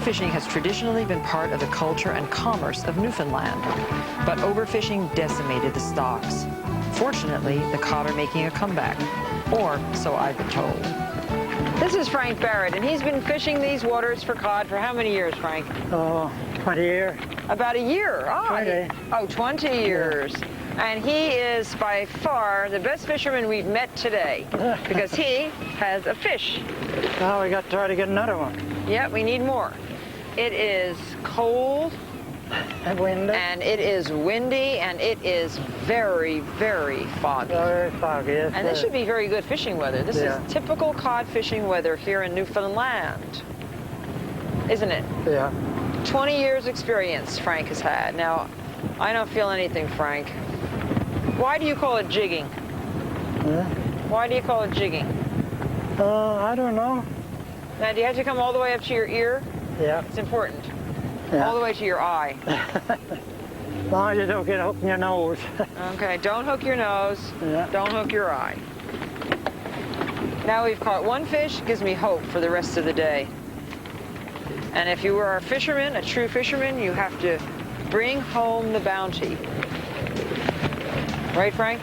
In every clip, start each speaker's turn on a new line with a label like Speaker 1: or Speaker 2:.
Speaker 1: Overfishing has traditionally been part of the culture and commerce of Newfoundland, but overfishing decimated the stocks. Fortunately, the cod are making a comeback, or so I've been told. This is Frank Barrett, and he's been fishing these waters for cod for how many years, Frank?
Speaker 2: Oh, 20 years.
Speaker 1: About a year.
Speaker 2: 20.
Speaker 1: Oh, 20 years. Yeah. And he is by far the best fisherman we've met today because he has a fish.
Speaker 2: Now we got to try to get another one.
Speaker 1: Yeah, we need more. It is cold
Speaker 2: and windy.
Speaker 1: And it is windy, and it is very, very foggy.
Speaker 2: Very foggy, yes.
Speaker 1: And this should be very good fishing weather. This is typical cod fishing weather here in Newfoundland, isn't it?
Speaker 2: Yeah.
Speaker 1: 20 years experience Frank has had. Now, I don't feel anything, Frank. Why do you call it jigging?
Speaker 2: Yeah.
Speaker 1: Why do you call it jigging?
Speaker 2: I don't know.
Speaker 1: Now, do you have to come all the way up to your ear?
Speaker 2: Yeah.
Speaker 1: It's important.
Speaker 2: Yeah.
Speaker 1: All the way to your eye.
Speaker 2: As long as you don't get hooked in your nose.
Speaker 1: Okay, don't hook your nose.
Speaker 2: Yeah.
Speaker 1: Don't hook your eye. Now we've caught one fish, gives me hope for the rest of the day. And if you were a fisherman, a true fisherman, you have to bring home the bounty. Right, Frank?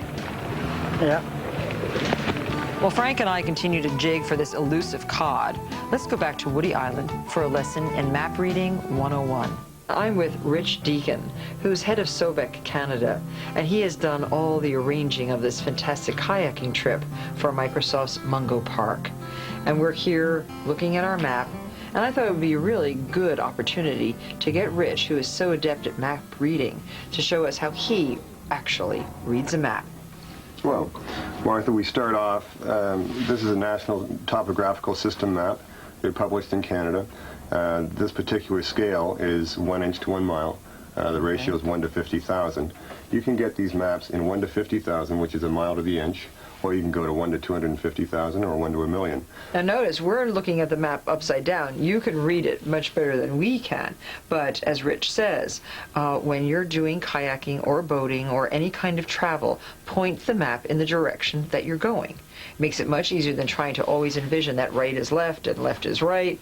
Speaker 2: Yeah.
Speaker 1: Well, Frank and I continue to jig for this elusive cod. Let's go back to Woody Island for a lesson in Map Reading 101. I'm with Rich Deacon, who's head of SOBEC Canada, and he has done all the arranging of this fantastic kayaking trip for Microsoft's Mungo Park. And we're here looking at our map, and I thought it would be a really good opportunity to get Rich, who is so adept at map reading, to show us how he actually reads a map.
Speaker 3: Well, Martha, we start off, this is a national topographical system map. They're published in Canada. This particular scale is 1 inch to 1 mile. The ratio is 1 to 50,000. You can get these maps in 1 to 50,000, which is a mile to the inch, or you can go to 1 to 250,000 or 1 to 1,000,000.
Speaker 1: Now notice, we're looking at the map upside down. You can read it much better than we can, but as Rich says, when you're doing kayaking or boating or any kind of travel, point the map in the direction that you're going. Makes it much easier than trying to always envision that right is left and left is right.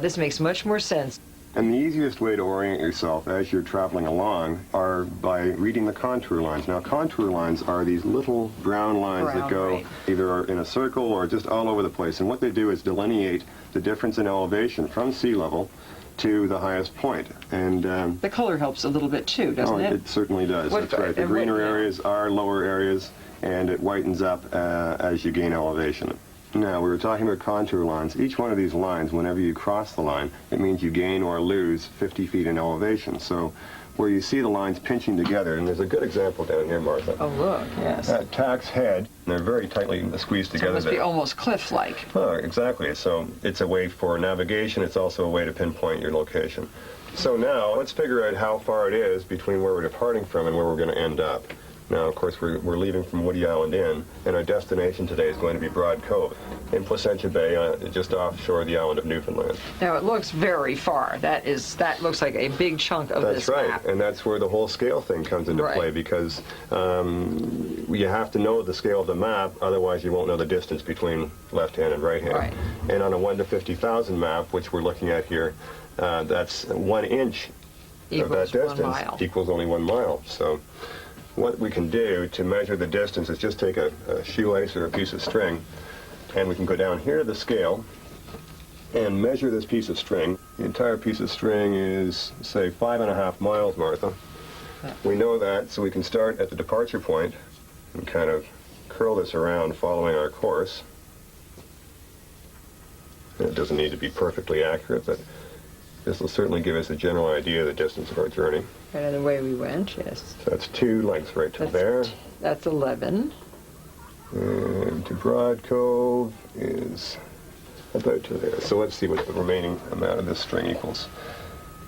Speaker 1: This makes much more sense.
Speaker 3: And the easiest way to orient yourself as you're traveling along are by reading the contour lines. Now, contour lines are these little brown lines that go either in a circle or just all over the place. And what they do is delineate the difference in elevation from sea level to the highest point. And
Speaker 1: the color helps a little bit too, doesn't it?
Speaker 3: It certainly does. That's right. The greener areas are lower areas, and it whitens up as you gain elevation. Now, we were talking about contour lines. Each one of these lines, whenever you cross the line, it means you gain or lose 50 feet in elevation. So where you see the lines pinching together, and there's a good example down here, Martha.
Speaker 1: Oh, look, yes.
Speaker 3: At Tack's Head, they're very tightly squeezed together.
Speaker 1: So it must be almost cliff-like.
Speaker 3: Oh, exactly. So it's a way for navigation. It's also a way to pinpoint your location. So now, let's figure out how far it is between where we're departing from and where we're going to end up. Now, of course, we're leaving from Woody Island Inn, and our destination today is going to be Broad Cove in Placentia Bay, just offshore the island of Newfoundland.
Speaker 1: Now, it looks very far. That looks like a big chunk of this map.
Speaker 3: That's right, and that's where the whole scale thing comes into play, because you have to know the scale of the map, otherwise you won't know the distance between left hand and right hand.
Speaker 1: Right.
Speaker 3: And on a 1 to 50,000 map, which we're looking at here, that's 1 inch of that distance
Speaker 1: 1 mile.
Speaker 3: equals only 1 mile. So what we can do to measure the distance is just take a shoelace or a piece of string, and we can go down here to the scale and measure this piece of string. The entire piece of string is, say, 5.5 miles, Martha. We know that, so we can start at the departure point and kind of curl this around following our course. And it doesn't need to be perfectly accurate, but this will certainly give us a general idea of the distance of our journey.
Speaker 1: And the way we went, yes.
Speaker 3: So that's 2 lengths right to there.
Speaker 1: That's 11.
Speaker 3: And to Broad Cove is about to there. So let's see what the remaining amount of this string equals.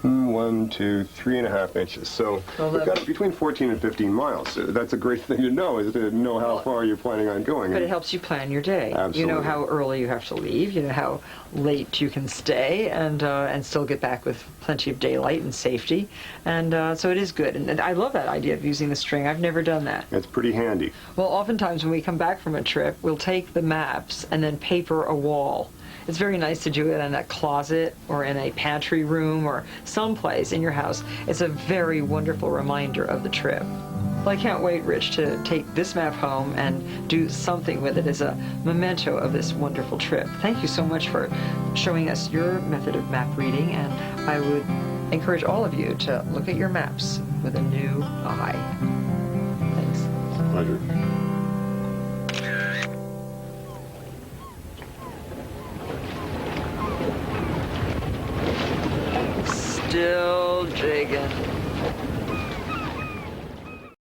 Speaker 3: 1, 2, 3.5 inches. So we've got between 14 and 15 miles. That's a great thing to know, is to know how far you're planning on going.
Speaker 1: But it helps you plan your day.
Speaker 3: Absolutely.
Speaker 1: You know how early you have to leave. You know how late you can stay and still get back with plenty of daylight and safety. And so it is good. And I love that idea of using the string. I've never done that.
Speaker 3: It's pretty handy.
Speaker 1: Well, oftentimes when we come back from a trip, we'll take the maps and then paper a wall. It's very nice to do it in a closet or in a pantry room or someplace in your house. It's a very wonderful reminder of the trip. Well, I can't wait, Rich, to take this map home and do something with it as a memento of this wonderful trip. Thank you so much for showing us your method of map reading, and I would encourage all of you to look at your maps with a new eye. Thanks.
Speaker 3: Pleasure.
Speaker 1: Still jigging.